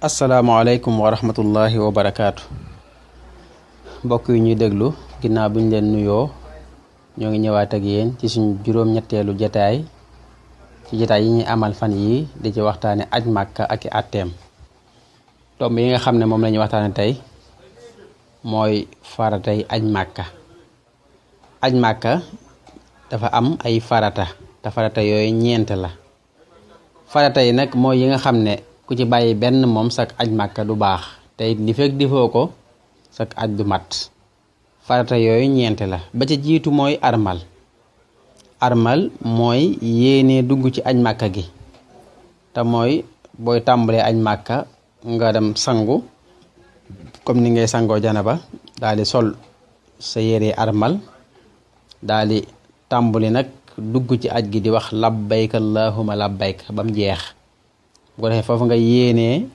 asalaamaaleykum wa rahmatullahi wa barakaatu mbokk yi ñuy déglu ginnaaw bi ñu leen nuyoo ñoo ngi ñëwaat ak yéen ci suñu juróom-ñetteelu jataay ci jataay yi ñuy amal fan yi di ci waxtaane aj màkka ak i atteem tomb yi nga xam ne moom la ñuy waxtaane tey mooy faratay aj màkka. aj màkka dafa am ay farata te farata yooyu ñeent la. farata yi nag mooy yi nga xam ne ku ci bàyyi benn moom sak aj màkka du baax te it li fekk difoo ko sak aj du mat. farata yooyu ñeent la. ba ca jiitu mooy armal mooy yéene dugg ci aj màkka gi te mooy booy tàmbalee aj màkka nga dem sangu comme ni ngay sangoo janaba daal di sol sa yére armal daal di tàmbali nag dugg ci aj gi di wax labbayk allahumma labbayk ba mu jeex. bu ko defee foofu nga yéenee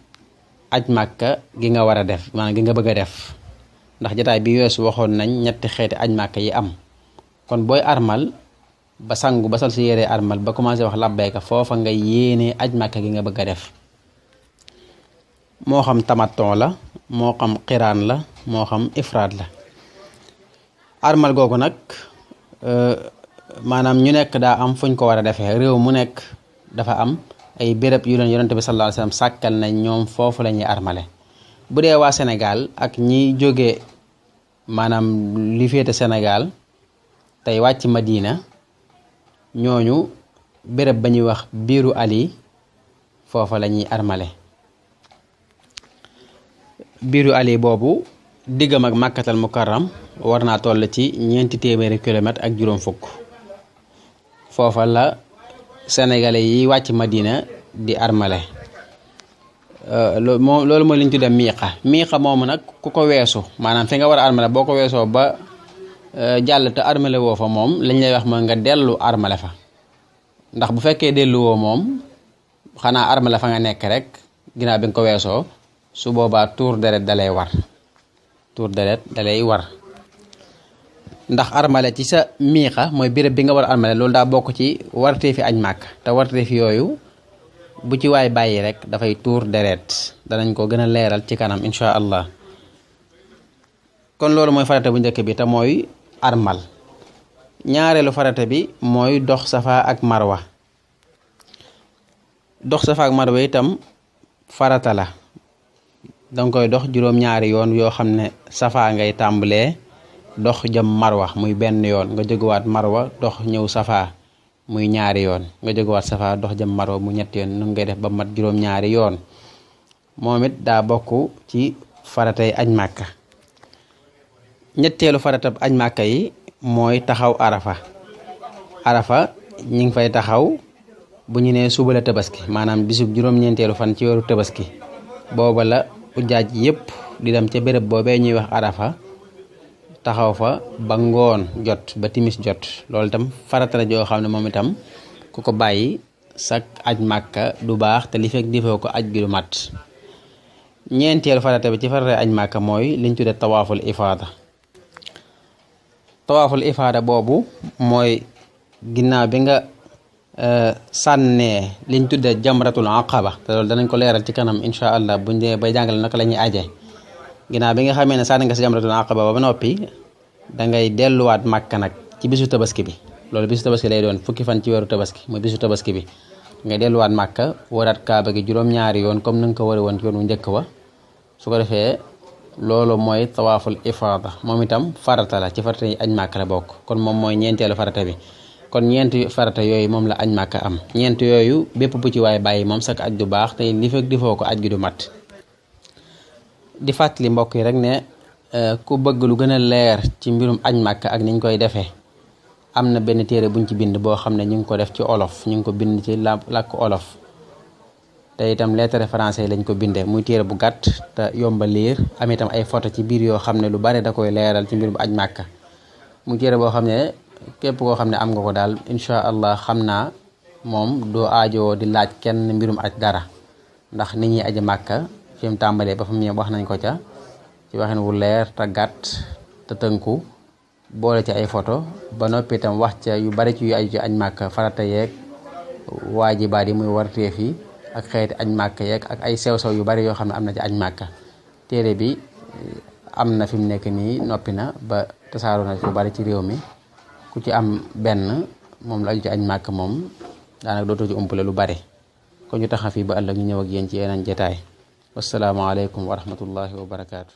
aj màkka gi nga war a def maanaam gi nga bëgg a def ndax jataay bi weesu waxoon nañ ñetti xeeti aj màkka yi am. kon booy armal ba sangu ba sol si yére armal ba commencé wax labbayka foofa nga yéenee aj màkka gi nga bëgg a def moo xam tamaton la moo xam xiraan la moo xam ifraat la. armal googu nag maanaam ñu nekk daa am fuñ ko war a defee. réew mu nekk dafa am ay béréb yu leen yonent bi sallallahu alayhi wasallam sàkkal nañ ñoom foofu la ñuy armale. bu dee waa Sénégal ak ñi jóge maanaam li féete Sénégal tey wàcc Madina ñooñu béréb ba ñuy wax biiru ali foofa la ñuy armale. biiru ali boobu diggam ak màkkatal mukarram war naa toll ci 400 kilomètres ak juróom fukk. foofa la sénégalais yi wàcc Madina di armale. loolu mooy li ñu tuddee miiqa moomu nag ku ko weesu maanaam fi nga war a armale boo ko weesoo ba jàll te armale woo fa moom lañ lay wax mooy nga dellu armale fa. ndax bu fekkee dellu woo moom xanaa armale fa nga nekk rek ginnaaw bi nga ko weesoo su boobaa tuur deret dalay war. ndax armale ci sa miiqa mooy béréb bi nga war a armale loolu daa bokk ci wartee fi aj màkk te wartee fi yooyu bu ci waay bàyyi rek dafay tuur deret danañ ko gën a leeral ci kanam incha allah. kon loolu mooy farata bu njëkk bi te mooy armal. ñaareelu farata bi mooy dox safa ak marwa. dox safa ak marwa itam farata la danga koy dox juróom-ñaari yoon yoo xam ne safa ngay tàmbalee dox jëm marwa muy benn yoon nga jógewaat marwa dox ñëw safa muy ñaari yoon nga jógewaat safa dox jëm marwa mu ñetti yoon nun ngay def ba mat juróom-ñaari yoon. moom it daa bokk ci faratay aj màkka. ñetteelu faratab aj màkka yi mooy taxaw arafa ñi ngi fay taxaw bu ñu nee suba la tabaski maanaam bisub juróom-ñeenteelu fan ci weeru tabaski booba la ujaaj yépp di dem ca béréb boobee ñuy wax arafa taxaw fa ba ngoon jot ba timis jot. loolu itam farata la joo xam ne moom itam ku ko bàyyi sak aj màkka du baax te li fekk defoo ko aj gi du mat. ñeenteelu farata bi ci farata aj màkka mooy liñ tudde tawaaful ifaada boobu mooy ginnaaw bi nga sànnee liñ tudde jamratul aqaba te loolu danañ ko leeral ci kanam incha allah buñ dee bay jàngale naka la ñuy aje. ginnaaw bi nga xamee ne sànni nga si jamratul aqaba ba noppi dangay delluwaat màkka nag ci bisu tabaski bi. loolu bisu tabaski lay doon fukki fan ci weeru tabaski muy bisu tabaski bi ngay delluwaat màkka waraat kaaba gi juróom-ñaari yoon comme na nga ko wari woon ci yoon wu njëkk wa. su ko defee loolu mooy tawaaful ifaada moom itam farata la ci farata yi aj màkka la bokk. kon moom mooy ñeenteelu farata bi. kon ñeenti farata yooyu moom la aj màkka am. ñeent yooyu bépp bu ci waay bàyyi moom sak aj du baax te li fekk defoo ko aj gi du mat. di fàttali mbokk yi rek ne ku bëgg lu gën a leer ci mbirum aj màkka ak niñ koy defee am na benn téere buñ ci bind boo xam ne ñu ngi ko def ci olof ñu ngi ko bind ci làkk olof te itam lettre français lañ ko bindee muy téere bu gàtt te yomba liir am itam ay photo ci biir yoo xam ne lu bari da koy leeral ci mbirum aj màkka. muy téere boo xam ne képp koo xam ne am nga ko daal incha allah xam naa moom doo aajoo di laaj kenn mbirum aj dara ndax nit ñi aji màkka fi mu tàmbalee ba fa mu wax nañ ko ca ci waxin wu leer te gàtt te tënku boole ci ay photo ba noppi itam wax ca yu bari ci yu aju ci aj màkka farata yeeg waajibaat yi muy warteef yi ak xeeti añ màkk yeeg ak ay sew-sew yu bari yoo xam ne am na ci añ màkka. téere bi am na fi mu nekk nii noppi na ba tasaaroo na fu bari ci réew mi ku ci am benn moom la aju ci añ màkk moom daanaka dootoo ci umpale lu bari. kon ñu taxa fii ba ëllëg ñu ñëw ak yéen ci yeneen jataay. wasalaamaaleykum wa rahmatullahi wa barakaatu.